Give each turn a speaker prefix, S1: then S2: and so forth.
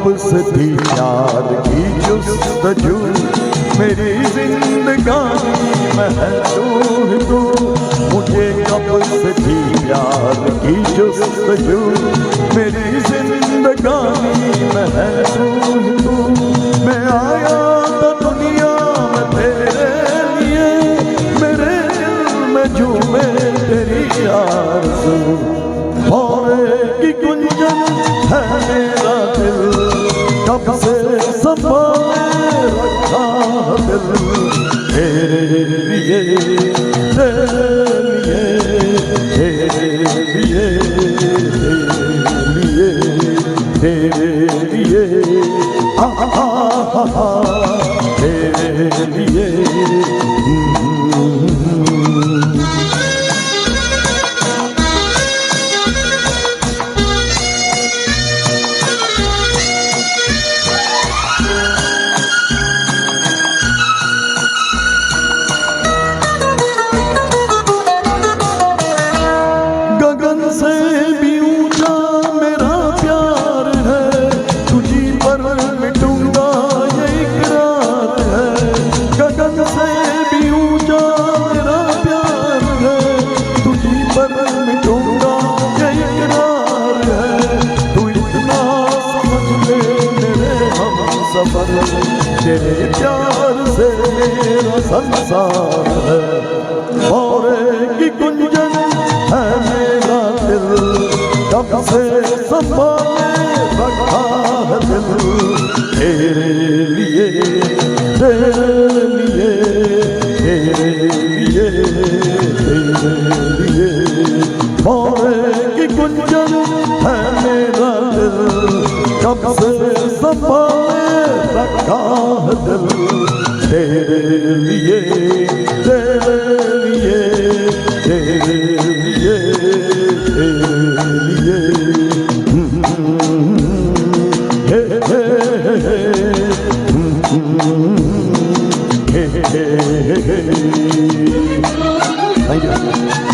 S1: कब से थी प्यार की जुस्तजू, मेरी जिंदगानी में है तू। मुझे कब से थी प्यार की जुस्तजू, मेरी जिंदगानी में है तू। मैं आया था दुनिया में तेरे लिए, मेरे दिल में झूमे तेरी आरज़ू। भौरे की गुंजन है मेरा दिल, कब से संभाले रखा दिल। तेरे लिए, तेरे लिए, तेरे लिए, तेरे लिए, तेरे लिए। गगन से भी ऊंचा मेरा प्यार है, तुझी पर मिटूंगा ये इकरार है। गगन से भी ऊंचा मेरा प्यार है, तुझी पर मिटूंगा ये इकरार है। तू इतना समझ ले मेरे हमसफर, तेरे प्यार से मेरा संसार है। भौरे की गुंजन है मेरा दिल, कब से संभाले रखा है दिल। तेरे लिए, तेरे लिए, तेरे लिए, तेरे लिए। भौरे की गुंजन है मेरा दिल, कब से संभाले रखा है दिल। तेरे लिए, तेरे लिए, तेरे लिए, तेरे लिए। हे हे हे हे हे हे। Thank you.